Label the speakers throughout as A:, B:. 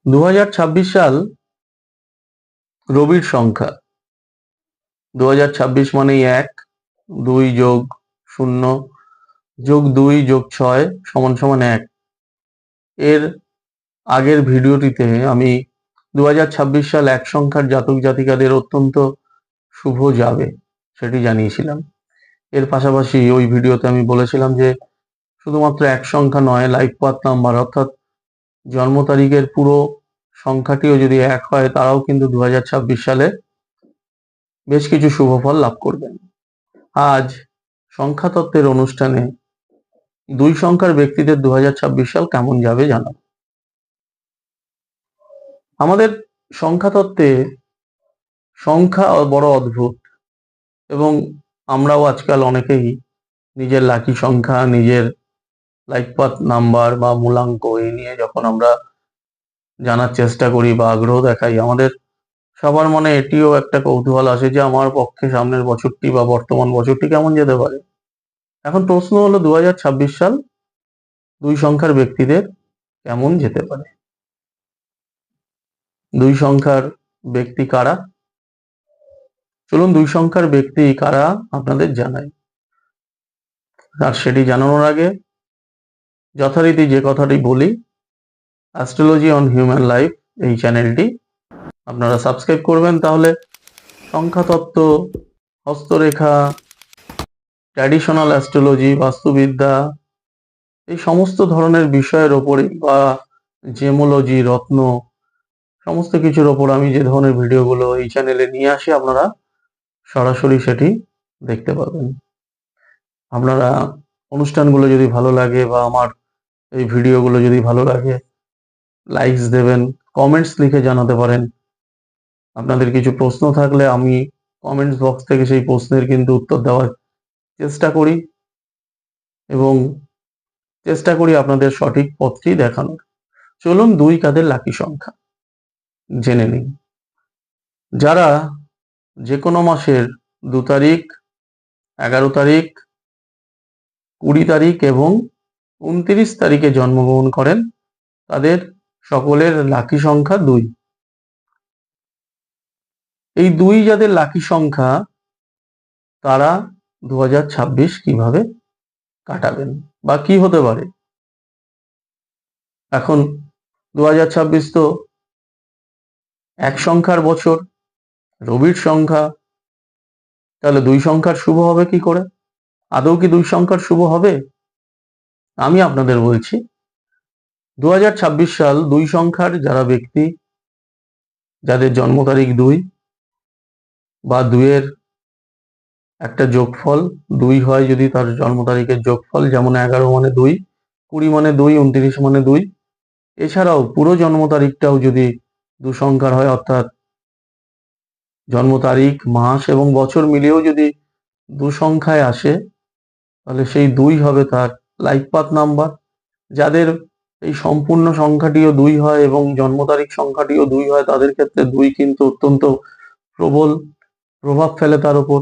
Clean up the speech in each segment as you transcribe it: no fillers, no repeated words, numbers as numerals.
A: 2026 সাল রবির সংখ্যা। 2026 মানেই 1, 2 যোগ 0 যোগ 2 যোগ 6 সমান সমান 1। এর আগের ভিডিওটিতে আমি 2026 সাল এক সংখ্যার জাতক জাতিকাদের অত্যন্ত শুভ যাবে সেটি জানিয়েছিলাম। এর পাশাপাশি ওই ভিডিওতে আমি বলেছিলাম যে শুধুমাত্র এক সংখ্যা নয়, লাইফ পাথ নাম্বার অর্থাৎ জন্ম তারিখের পুরো সংখ্যাটিও যদি 1 হয় তারাও কিন্তু 2026 সালে বেশ কিছু শুভ ফল লাভ করবেন। আজ সংখ্যাতত্ত্বের অনুষ্ঠানে 2 সংখ্যার ব্যক্তিদের 2026 সাল কেমন যাবে জানাবো। আমাদের সংখ্যাতত্ত্বে সংখ্যা বড় অদ্ভুত এবং আমরাও আজকাল অনেকেই নিজের লাকি সংখ্যা, নিজের লাইফ পাথ নাম্বার বা মূলাঙ্ক এই নিয়ে যখন আমরা জানার চেষ্টা করি বা আগ্রহ দেখাই, আমাদের সবার মনে এটিও একটা কৌতূহল আসে যে আমার পক্ষে সামনের বছরটি বা বর্তমান বছরটি কেমন যেতে পারে। এখন প্রশ্ন হলো 2026 সাল 2 সংখ্যার ব্যক্তিদের কেমন যেতে পারে। 2 সংখ্যার ব্যক্তি কারা? চলুন 2 সংখ্যার ব্যক্তি কারা আপনাদের জানাই। আর সেটি জানানোর আগে যথারীতি যে কথাটি বলি, অ্যাস্ট্রোলজি অন হিউম্যান লাইফ এই চ্যানেলটি আপনারা সাবস্ক্রাইব করবেন, তাহলে সংখ্যাতত্ত্ব, হস্তরেখা, ট্র্যাডিশনাল অ্যাস্ট্রোলজি, বাস্তুবিদ্যা এই সমস্ত ধরনের বিষয়ের ওপরে বা জেমোলজি, রত্ন সমস্ত কিছুর ওপর আমি যে ধরনের ভিডিওগুলো এই চ্যানেলে নিয়ে আসি আপনারা সরাসরি সেটি দেখতে পাবেন। আপনারা অনুষ্ঠানগুলো যদি ভালো লাগে বা আমার এই ভিডিওগুলো যদি ভালো লাগে লাইকস দেবেন, কমেন্টস লিখে জানাতে পারেন। আপনাদের কিছু প্রশ্ন থাকলে আমি কমেন্টস বক্স থেকে সেই প্রশ্নের কিন্তু উত্তর দেওয়ার চেষ্টা করি এবং চেষ্টা করি আপনাদের সঠিক পথটি দেখানোর। চলুন 2 কাদের লাকি সংখ্যা জেনে নিই। যারা যে কোনো মাসের 2 তারিখ, 11 তারিখ, 20 তারিখ এবং 29 তারিখে জন্মগ্রহণ করেন তাদের সকলের লাকি সংখ্যা 2। এই 2 যাদের লাকি সংখ্যা তারা 2026 কিভাবে কাটাবেন বা কি হতে পারে। এখন 2026 তো এক সংখ্যার বছর, রবির সংখ্যা, তাহলে 2 সংখ্যার শুভ হবে কি করে? আদৌ কি 2 সংখ্যার শুভ হবে? আমি আপনাদের বলছি 2026 সাল 2 সংখ্যার যারা ব্যক্তি যাদের জন্ম তারিখ 2 বা 2 এর একটা যোগফল 2 হয় যদি তার জন্ম তারিখের যোগফল, যেমন 11 মানে 2, 20 মানে 2, 29 মানে 2, এছাড়াও পুরো জন্ম তারিখটাও যদি 2 সংখ্যার হয় অর্থাৎ জন্ম তারিখ, মাস এবং বছর মিলিয়েও যদি 2 সংখ্যায় আসে তাহলে সেই 2 হবে তার লাইফ পাথ নাম্বার। যাদের এই সম্পূর্ণ সংখ্যাটিও 2 হয় এবং জন্ম তারিখ সংখ্যাটিও 2 হয় তাদের ক্ষেত্রে 2 কিন্তু অত্যন্ত প্রবল প্রভাব ফেলে তার উপর।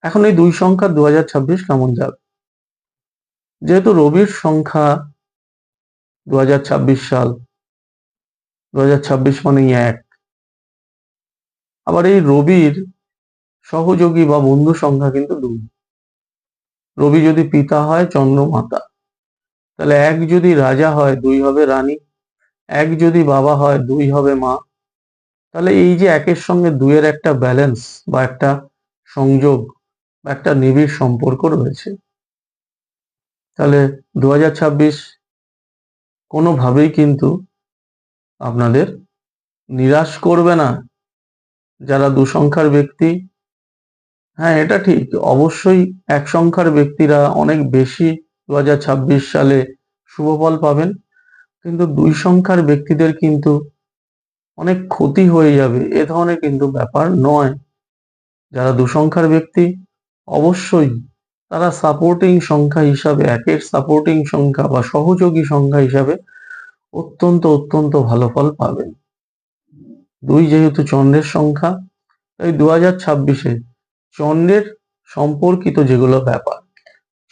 A: এখন এই 2 সংখ্যা 2026 কেমন যাবে? যেহেতু রবির সংখ্যা 2026 সাল, 2026 মানেই 1, আবার এই রবির সহযোগী বা বন্ধু সংখ্যা কিন্তু 2। রবি যদি পিতা হয়, চন্দ্র মাতা, তাহলে 1 যদি রাজা হয় 2 হবে রানী, 1 যদি বাবা হয় 2 হবে মা। তাহলে এই যে 1 সঙ্গে 2 এর একটা ব্যালেন্স বা একটা সংযোগ বা একটা নিবিড় সম্পর্ক রয়েছে। তাহলে 2026 কোনোভাবেই কিন্তু আপনাদের নিরাশ করবে না। যারা 2 সংখ্যার ব্যক্তি, হ্যাঁ এটা ঠিক, অবশ্যই 1 সংখ্যার ব্যক্তিরা অনেক বেশি 2026 সালে শুভ ফল পাবেন, কিন্তু 2 সংখ্যার ব্যক্তিদের কিন্তু অনেক ক্ষতি হয়ে যাবে এ ধরনের কিন্তু ব্যাপার নয়। যারা 2 সংখ্যার ব্যক্তি অবশ্যই তারা সাপোর্টিং সংখ্যা হিসাবে, 1 সাপোর্টিং সংখ্যা বা সহযোগী সংখ্যা হিসাবে অত্যন্ত অত্যন্ত ভালো ফল পাবেন। 2 যেহেতু চন্দ্রের সংখ্যা, তাই 2026-এ চন্দ্রের সম্পর্কিত যেগুলো ব্যাপার,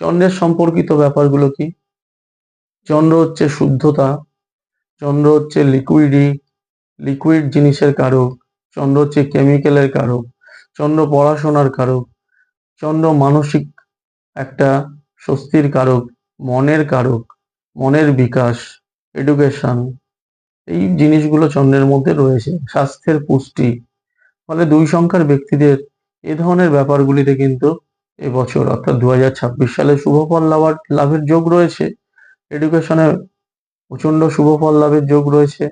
A: চন্দ্রের সম্পর্কিত ব্যাপারগুলো কি? চন্দ্র হচ্ছে শুদ্ধতা, চন্দ্র হচ্ছে লিকুইড জিনিসের কারক, চন্দ্র হচ্ছে কেমিক্যালের কারক, চন্দ্র পড়াশোনার কারক, চন্দ্র মানসিক একটা স্বস্তির কারক, মনের কারক, মনের বিকাশ, এডুকেশন, এই জিনিসগুলো চন্দ্রের মধ্যে রয়েছে। স্বাস্থ্যের পুষ্টি। ফলে 2 সংখ্যার ব্যক্তিদের এ ধরনের ব্যাপারগুলিতে কিন্তু এবছর অর্থাৎ 2026 সালে শুভ ফল লাভের যোগ রয়েছে। এডুকেশনে প্রচন্ড শুভ ফল লাভের যোগ রয়েছে।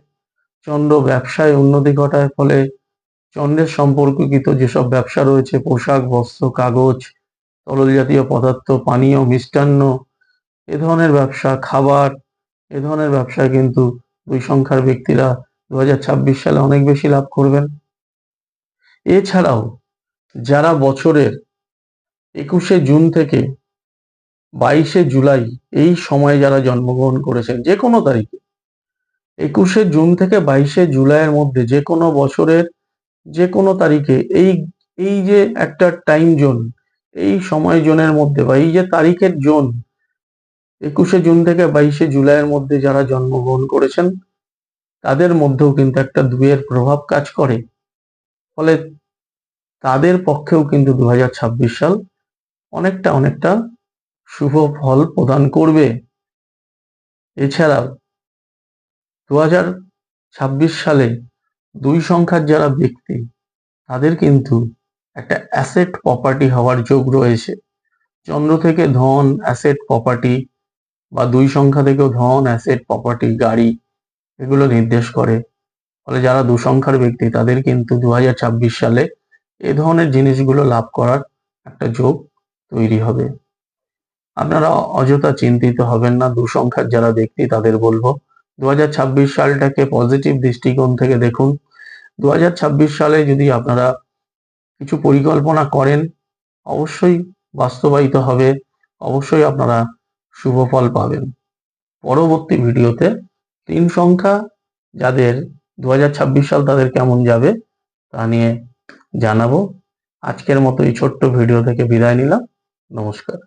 A: চন্দ্র ব্যবসায় উন্নতি ঘটায়, ফলে চন্দ্রের সম্পর্কিত যেসব ব্যবসা রয়েছে, পোশাক, বস্ত্র, কাগজ, তরল জাতীয় পদার্থ, পানীয়, মিষ্টান্ন, এ ধরনের ব্যবসা, খাবার, এ ধরনের ব্যবসায় কিন্তু 2 সংখ্যার ব্যক্তিরা 2026 সালে অনেক বেশি লাভ করবেন। এছাড়াও যারা বছরের 21শে জুন থেকে 22শে জুলাই এই সময়ে যারা জন্মগ্রহণ করেছেন, যে কোনো তারিখে 21শে জুন থেকে 22শে জুলাইয়ের মধ্যে যে কোনো বছরের যে কোনো তারিখে এই যে একটা টাইম জোন, এই সময় জোনের মধ্যে বা এই যে তারিখের জোন 21শে জুন থেকে 22শে জুলাইয়ের মধ্যে যারা জন্মগ্রহণ করেছেন, তাদের মধ্যেও কিন্তু একটা 2-এর প্রভাব কাজ করে। ফলে তাদের পক্ষেও কিন্তু 2026 সাল অনেকটা শুভ ফল প্রদান করবে। এছাড়াও 2026 সালে 2 সংখ্যার যারা ব্যক্তি, তাদের কিন্তু একটা অ্যাসেট প্রপার্টি হওয়ার যোগ রয়েছে। চন্দ্র থেকে ধন, অ্যাসেট প্রপার্টি, বা 2 সংখ্যা থেকেও ধন, অ্যাসেট প্রপার্টি, গাড়ি, এগুলো নির্দেশ করে। ফলে যারা 2 সংখ্যার ব্যক্তি, তাদের কিন্তু 2026 সালে এ ধরনের জিনিসগুলো লাভ করার একটা যোগ তৈরি হবে। আপনারা অযথা চিন্তিত হবেন না। 2 সংখ্যার যারা ব্যক্তি, তাদের বলবো 2026 সালটাকে পজিটিভ দৃষ্টিকোণ থেকে দেখুন। 2026 সালে যদি আপনারা কিছু পরিকল্পনা করেন, অবশ্যই বাস্তবায়িত হবে, অবশ্যই আপনারা শুভ ফল পাবেন। পরবর্তী ভিডিওতে 3 সংখ্যা যাদের 2026 সাল তাদের কেমন যাবে তা নিয়ে জানাবো। আজকের মতো এই ছোট্ট ভিডিও থেকে বিদায় নিলাম। নমস্কার।